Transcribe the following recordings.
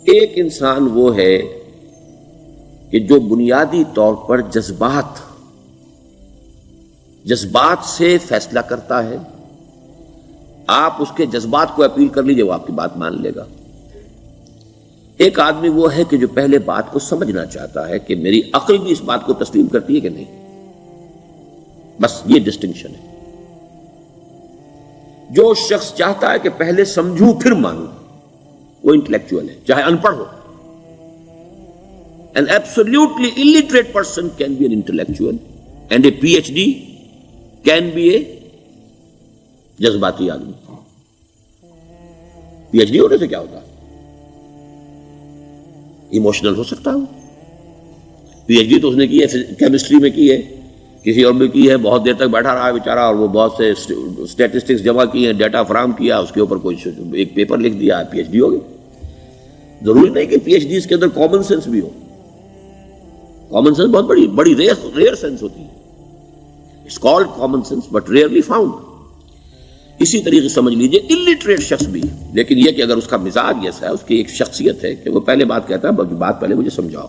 ایک انسان وہ ہے کہ جو بنیادی طور پر جذبات سے فیصلہ کرتا ہے. آپ اس کے جذبات کو اپیل کر لیجئے، وہ آپ کی بات مان لے گا. ایک آدمی وہ ہے کہ جو پہلے بات کو سمجھنا چاہتا ہے کہ میری عقل بھی اس بات کو تسلیم کرتی ہے کہ نہیں. بس یہ ڈسٹنکشن ہے. جو شخص چاہتا ہے کہ پہلے سمجھوں پھر مانوں، وہ انٹلیکچوئل ہے، چاہے ان پڑھ ہو. An absolutely illiterate person can be an intellectual and a PhD can be a جذباتی آدمی. PhD ہونے سے کیا ہوتا ہے؟ ایموشنل ہو سکتا ہے. PhD تو اس نے کی ہے کیمسٹری میں کی ہے، کسی اور میں کی ہے، بہت دیر تک بیٹھا رہا ہے بیچارہ، اور وہ بہت سے اسٹیٹسٹکس جمع کیے ہیں، ڈیٹا فراہم کیا، اس کے اوپر کوئی ایک پیپر لکھ دیا، PhD ہو گئی. ضروری نہیں کہ PhD کے اندر کامن سینس بھی ہو. کامن سینس بہت بڑی ریئر سینس ہوتی ہے. It's called common sense but rarely found. اسی طریقے سے سمجھ لیجئے الٹریٹ شخص بھی، لیکن یہ کہ اگر اس کا مزاج ایسا ہے، اس کی ایک شخصیت ہے کہ وہ پہلے بات کہتا ہے، باقی بات پہلے مجھے سمجھاؤ.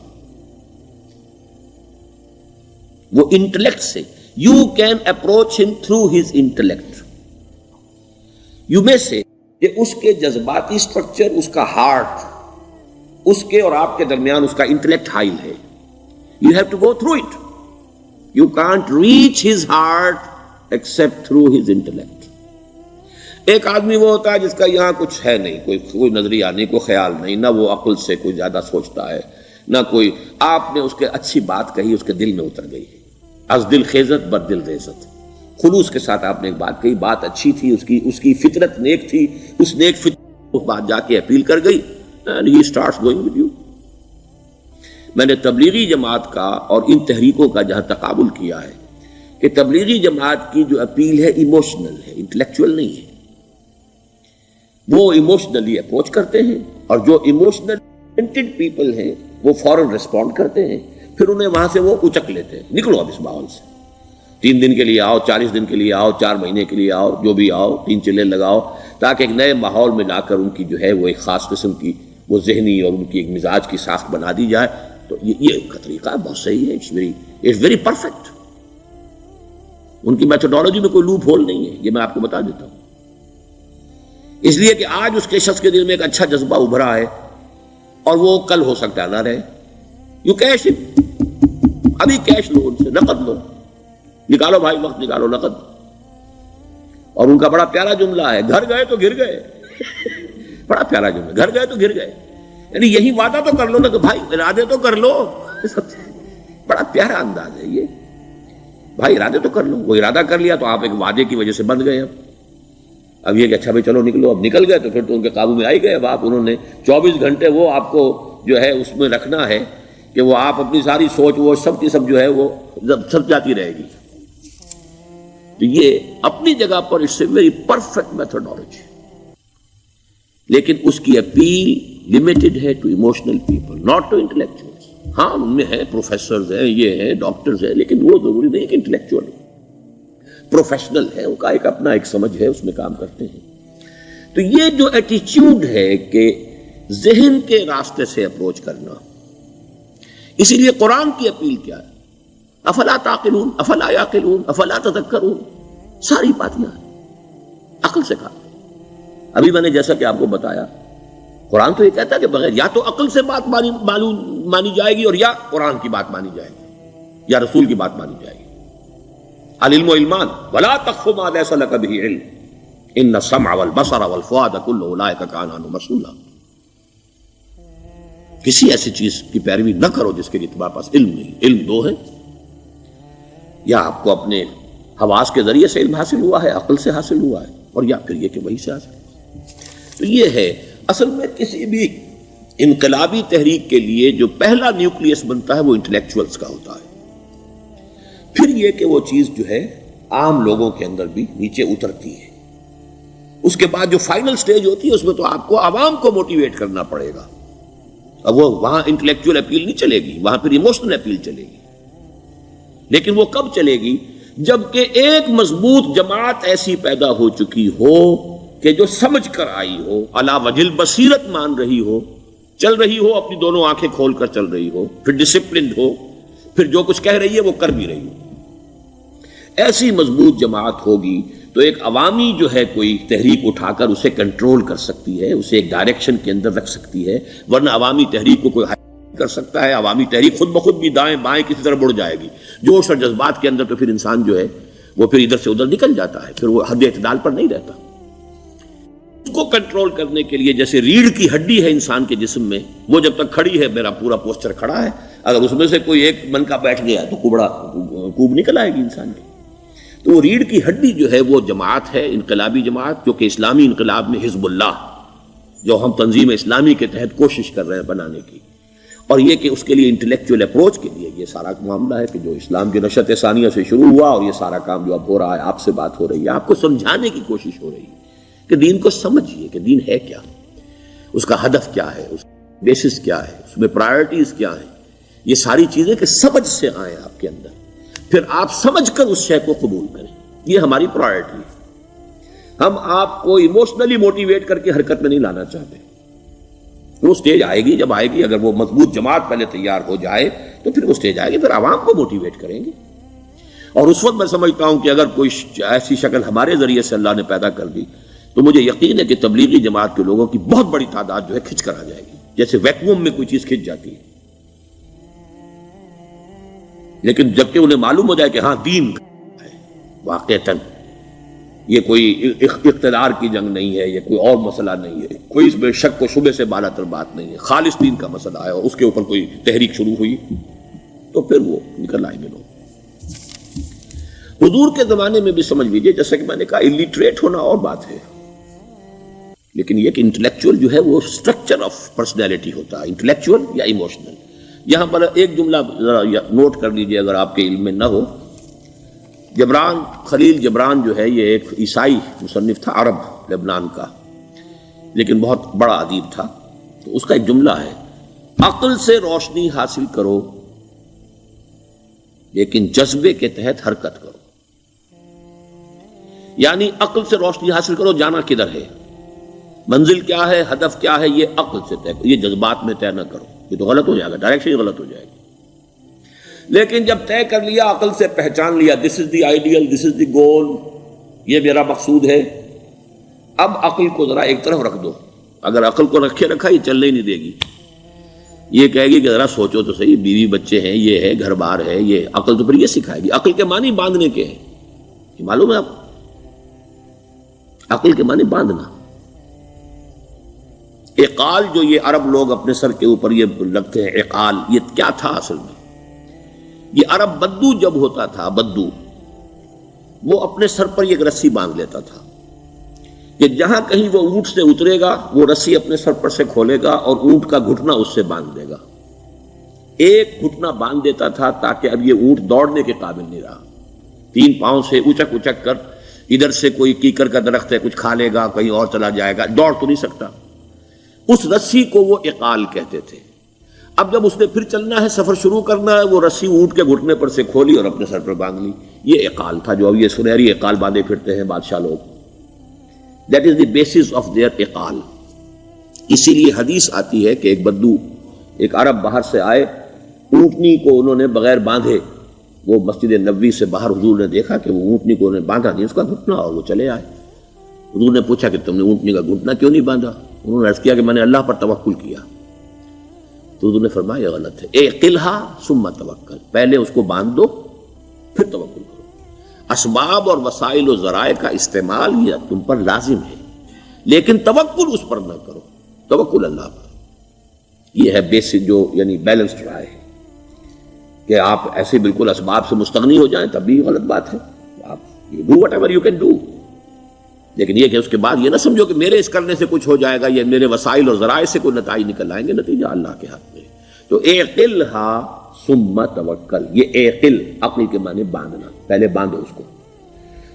وہ انٹلیکٹ سے یو کین اپروچ ہم تھرو ہز انٹلیکٹ. یو میں سے کہ اس کے جذباتی سٹرکچر، اس کا ہارٹ، اس کے اور آپ کے درمیان اس کا انٹلیکٹ حائل ہے. You have to go through it. You can't reach his heart except through his intellect. ایک آدمی وہ ہوتا ہے جس کا یہاں کچھ ہے نہیں، کوئی نظریہ نہیں، کوئی خیال نہیں، نہ وہ عقل سے کوئی زیادہ سوچتا ہے، نہ کوئی. آپ نے اس کے اچھی بات کہی، اس کے دل میں اتر گئی. از دل خیزت بر دل ریزت. خلوص کے ساتھ آپ نے ایک بات کہی، بات اچھی تھی، اس کی فطرت نیک تھی، اس نیک فطرت اس بات جا کے اپیل کر گئی. And he starts going with you. میں نے تبلیغی جماعت کا اور ان تحریکوں کا جہاں تقابل کیا ہے کہ تبلیغی جماعت کی جو اپیل ہے ایموشنل ہے، انٹلیکچوئل نہیں ہے. وہ ایموشنلی اپروچ کرتے ہیں، اور جو ایموشنل پیپل ہیں وہ فوراً ریسپونڈ کرتے ہیں، پھر انہیں وہاں سے وہ اچک لیتے ہیں. نکلو اب اس ماحول سے، 3 دن کے لیے آؤ، 40 دن کے لیے آؤ، 4 مہینے کے لیے آؤ، جو بھی آؤ، 3 چلے لگاؤ، تاکہ ایک نئے ماحول میں لا کر ان کی جو ہے وہ ایک خاص قسم کی وہ ذہنی اور ان کی ایک مزاج کی ساخت بنا دی جائے. تو یہ کا طریقہ بہت صحیح ہے. It's very perfect. ان کی میتھڈالوجی میں کوئی لوپ ہول نہیں ہے، یہ میں آپ کو بتا دیتا ہوں. اس لیے کہ آج اس کے شخص کے دل میں ایک اچھا جذبہ ابھرا ہے، اور وہ کل ہو سکتا ہے نہ رہے. یو کیش اٹ، ابھی کیش لو، ان سے نقد لو، نکالو بھائی، وقت نکالو، نقد. اور ان کا بڑا پیارا جملہ ہے، گھر گئے تو گر گئے. بڑا پیارا جملہ، گھر گئے تو گر گئے. یعنی یہی وعدہ تو کر لو نا کہ بھائی ارادے تو کر لو. بڑا پیارا انداز ہے یہ، بھائی ارادے تو کر لو. وہ ارادہ کر لیا تو آپ ایک وعدے کی وجہ سے بند گئے. اب یہ کہ اچھا بھائی چلو نکلو، اب نکل گئے تو پھر تو ان کے قابو میں آئی گئے. اب آپ انہوں نے 24 گھنٹے وہ آپ کو جو ہے اس میں رکھنا ہے کہ وہ آپ اپنی ساری سوچ وہ سب کی سب جو ہے وہ سب جاتی رہے گی. تو یہ اپنی جگہ پر it's a very perfect methodology, لیکن اس کی اپیل لمیٹڈ ہے to emotional people, not to intellectuals. ہاں ان میں ہے پروفیسرز ہیں، یہ ہیں ڈاکٹرز ہیں، لیکن وہ ضروری نہیں کہ انٹلیکچوئل ہے. پروفیشنل ہے، ان کا ایک اپنا ایک سمجھ ہے، اس میں کام کرتے ہیں. تو یہ جو ایٹیچیوڈ ہے کہ ذہن کے راستے سے اپروچ کرنا، اسی لیے قرآن کی اپیل کیا ہے؟ افلا تعقلون، افلا یعقلون، افلا تذکرون. ساری بات یہاں ہے، عقل سے کہا. ابھی میں نے جیسا کہ آپ کو بتایا، قرآن تو یہ کہتا ہے کہ بغیر یا تو عقل سے بات مانی جائے گی، اور یا قرآن کی بات مانی جائے گی، یا رسول کی بات مانی جائے گی. العلم علمان ولا تخف ما ليس لك به علم ان السمع والبصر والفؤاد كل اولئك كان عنه مسؤولا. کسی ایسی چیز کی پیروی نہ کرو جس کے لیے تمہارے پاس علم نہیں. علم 2 ہے، یا آپ کو اپنے حواس کے ذریعے سے علم حاصل ہوا ہے، عقل سے حاصل ہوا ہے، اور یا پھر یہ کہ وہی سے حاصل. تو یہ ہے اصل میں کسی بھی انقلابی تحریک کے لیے جو پہلا نیوکلیس بنتا ہے وہ انٹلیکچوئلز کا ہوتا ہے. پھر یہ کہ وہ چیز جو ہے عام لوگوں کے اندر بھی نیچے اترتی ہے. اس کے بعد جو فائنل سٹیج ہوتی ہے اس میں تو آپ کو عوام کو موٹیویٹ کرنا پڑے گا. اب وہ وہاں انٹلیکچوئل اپیل نہیں چلے گی، وہاں پھر ایموشنل اپیل چلے گی. لیکن وہ کب چلے گی؟ جبکہ ایک مضبوط جماعت ایسی پیدا ہو چکی ہو کہ جو سمجھ کر آئی ہو، علی وجہ البصیرت مان رہی ہو، چل رہی ہو اپنی دونوں آنکھیں کھول کر چل رہی ہو، پھر ڈسپلنڈ ہو، پھر جو کچھ کہہ رہی ہے وہ کر بھی رہی ہو، ایسی مضبوط جماعت ہوگی تو ایک عوامی جو ہے کوئی تحریک اٹھا کر اسے کنٹرول کر سکتی ہے، اسے ایک ڈائریکشن کے اندر رکھ سکتی ہے، ورنہ عوامی تحریک کو کوئی کر سکتا ہے؟ عوامی تحریک خود بخود بھی دائیں بائیں کسی طرح بڑھ جائے گی، جوش اور جذبات کے اندر، تو پھر انسان جو ہے وہ پھر ادھر سے ادھر نکل جاتا ہے، پھر وہ حد اعتدال پر نہیں رہتا۔ اس کو کنٹرول کرنے کے لیے جیسے ریڑھ کی ہڈی ہے انسان کے جسم میں، وہ جب تک کھڑی ہے میرا پورا پوسچر کھڑا ہے، اگر اس میں سے کوئی ایک منکا بیٹھ گیا تو کوب نکل آئے گی انسان کی۔ تو وہ ریڑھ کی ہڈی جو ہے وہ جماعت ہے، انقلابی جماعت، جو کہ اسلامی انقلاب میں حزب اللہ، جو ہم تنظیم اسلامی کے تحت کوشش کر رہے ہیں بنانے کی، اور یہ کہ اس کے لیے انٹلیکچوئل اپروچ کے لیے یہ سارا معاملہ ہے کہ جو اسلام کی نشأت ثانیہ سے شروع ہوا، اور یہ سارا کام جو اب ہو رہا ہے، آپ سے بات ہو رہی ہے، آپ کو سمجھانے کی کوشش ہو رہی ہے کہ دین کو سمجھیے کہ دین ہے کیا، اس کا ہدف کیا ہے، اس کا بیسس کیا ہے، اس میں پرائرٹیز کیا ہیں، یہ ساری چیزیں کہ سمجھ سے آئیں آپ کے اندر، پھر آپ سمجھ کر اس شے کو قبول کریں، یہ ہماری پرائرٹی ہے۔ ہم آپ کو ایموشنلی موٹیویٹ کر کے حرکت میں نہیں لانا چاہتے، وہ سٹیج آئے گی، جب آئے گی، اگر وہ مضبوط جماعت پہلے تیار ہو جائے تو پھر وہ سٹیج آئے گی، پھر عوام کو موٹیویٹ کریں گے۔ اور اس وقت میں سمجھتا ہوں کہ اگر کوئی ایسی شکل ہمارے ذریعے سے اللہ نے پیدا کر دی تو مجھے یقین ہے کہ تبلیغی جماعت کے لوگوں کی بہت بڑی تعداد جو ہے کھنچ کر آ جائے گی، جیسے ویکیوم میں کوئی چیز کھنچ جاتی ہے۔ لیکن جبکہ انہیں معلوم ہو جائے کہ ہاں دین ہے واقعتاً، یہ کوئی اقتدار کی جنگ نہیں ہے، یہ کوئی اور مسئلہ نہیں ہے، کوئی اس میں شک و شبے سے بالا تر بات نہیں ہے، خالص دین کا مسئلہ ہے، اور اس کے اوپر کوئی تحریک شروع ہوئی تو پھر وہ نکل آئیں گے لوگ۔ حضور کے زمانے میں بھی سمجھ لیجیے، جیسا کہ میں نے کہا الٹریٹ ہونا اور بات ہے، لیکن یہ کہ انٹلیکچوئل جو ہے وہ اسٹرکچر آف پرسنالٹی ہوتا ہے، انٹلیکچوئل یا ایموشنل۔ یہاں پر ایک جملہ ذرا نوٹ کر لیجیے اگر آپ کے علم میں نہ ہو، جبران، خلیل جبران جو ہے یہ ایک عیسائی مصنف تھا، عرب لبنان کا، لیکن بہت بڑا ادیب تھا، تو اس کا ایک جملہ ہے، عقل سے روشنی حاصل کرو لیکن جذبے کے تحت حرکت کرو۔ یعنی عقل سے روشنی حاصل کرو، جانا کدھر ہے، منزل کیا ہے، ہدف کیا ہے، یہ عقل سے طے کرو، یہ جذبات میں طے نہ کرو، یہ تو غلط ہو جائے گا، ڈائریکشن غلط ہو جائے گی۔ لیکن جب طے کر لیا، عقل سے پہچان لیا، دس از دی آئیڈیل، دس از دی گول، یہ میرا مقصود ہے، اب عقل کو ذرا ایک طرف رکھ دو۔ اگر عقل کو رکھا یہ چلنے ہی نہیں دے گی، یہ کہے گی کہ ذرا سوچو تو صحیح، بیوی بچے ہیں، یہ ہے، گھر بار ہے، یہ عقل تو پھر یہ سکھائے گی۔ عقل کے معنی باندھنے کے ہیں، یہ معلوم ہے آپ کو، عقل کے معنی باندھنا۔ اقال جو یہ عرب لوگ اپنے سر کے اوپر یہ لگتے ہیں، اقال، یہ کیا تھا اصل میں؟ یہ عرب بدو جب ہوتا تھا، بدو وہ اپنے سر پر ایک رسی باندھ لیتا تھا کہ جہاں کہیں وہ اونٹ سے اترے گا وہ رسی اپنے سر پر سے کھولے گا اور اونٹ کا گھٹنا اس سے باندھ دے گا۔ ایک گھٹنا باندھ دیتا تھا تاکہ اب یہ اونٹ دوڑنے کے قابل نہیں رہا، 3 پاؤں سے اچک اچک کر، ادھر سے کوئی کیکر کا درخت ہے کچھ کھا لے گا، کہیں اور چلا جائے گا، دوڑ تو نہیں سکتا۔ اس رسی کو وہ اقال کہتے تھے۔ اب جب اس نے پھر چلنا ہے، سفر شروع کرنا ہے، وہ رسی اونٹ کے گھٹنے پر سے کھولی اور اپنے سر پر باندھ لی، یہ اقال تھا، جو اب یہ سنہری اقال باندھے پھرتے ہیں بادشاہ لوگ۔ That is the basis of their اقال۔ اسی لیے حدیث آتی ہے کہ ایک بدو، ایک عرب باہر سے آئے، اونٹنی کو انہوں نے بغیر باندھے، وہ مسجد نبوی سے باہر حضور نے دیکھا کہ وہ اونٹنی کو انہوں نے باندھا نہیں، اس کا گھٹنا، اور وہ چلے آئے۔ حضور نے پوچھا کہ تم نے اونٹنی کا گھٹنا کیوں نہیں باندھا؟ انہوں نے عرض کیا کہ میں نے اللہ پر توکل کیا۔ تو حضور نے فرمایا یہ غلط ہے، اعقلھا ثم توکل، پہلے اس کو باندھ دو پھر توکل کرو۔ اسباب اور وسائل و ذرائع کا استعمال یہ تم پر لازم ہے، لیکن توکل اس پر نہ کرو، توکل اللہ پر۔ یہ ہے بیسک جو یعنی بیلنسڈ رائے ہے کہ آپ ایسے بالکل اسباب سے مستغنی ہو جائیں تب بھی غلط بات ہے، آپ you do what ever you can do, لیکن یہ کہ اس کے بعد یہ نہ سمجھو کہ میرے اس کرنے سے کچھ ہو جائے گا، یہ میرے وسائل اور ذرائع سے کوئی نتائج نکل آئیں گے، نتیجہ اللہ کے ہاتھ میں۔ تو اعقلھا ثم توکل، یہ اعقل، عقل کے معنی باندھنا، پہلے باندھو اس کو۔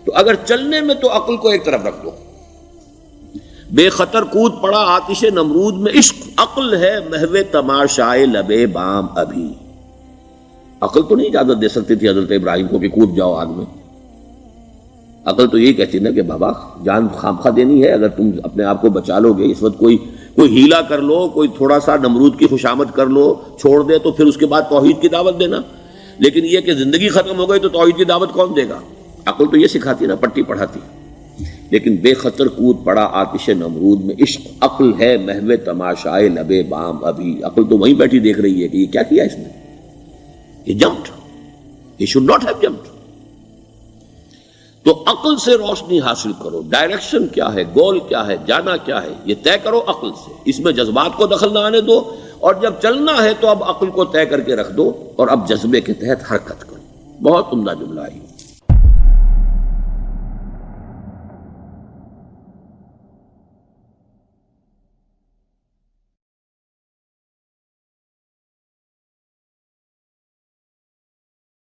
تو اگر چلنے میں تو عقل کو ایک طرف رکھ دو، بے خطر کود پڑا آتش نمرود میں عشق، عقل ہے محو تماشائے لبے بام ابھی۔ عقل تو نہیں اجازت دے سکتی تھی حضرت ابراہیم کو کہ کود جاؤ آگ میں، عقل تو یہی کہتی نا کہ بابا جان خامخواہ دینی ہے، اگر تم اپنے آپ کو بچا لو گے، اس وقت کوئی ہیلا کر لو، کوئی تھوڑا سا نمرود کی خوشامد کر لو، چھوڑ دے تو پھر اس کے بعد توحید کی دعوت دینا. لیکن یہ کہ زندگی ختم ہو گئی تو توحید کی دعوت کون دے گا؟ عقل تو یہ سکھاتی نا، پٹی پڑھاتی. لیکن بے خطر کود پڑا آتش نمرود میں عشق. عقل ہے محو تماشائے لبے بام ابھی. عقل تو وہیں بیٹھی دیکھ رہی ہے کہ یہ کیا کیا اس نے، یہ jumped, he should not have jumped. تو عقل سے روشنی حاصل کرو. ڈائریکشن کیا ہے، گول کیا ہے، جانا کیا ہے، یہ طے کرو عقل سے. اس میں جذبات کو دخل نہ آنے دو، اور جب چلنا ہے تو اب عقل کو طے کر کے رکھ دو، اور اب جذبے کے تحت حرکت کرو. بہت عمدہ جملہ ہے.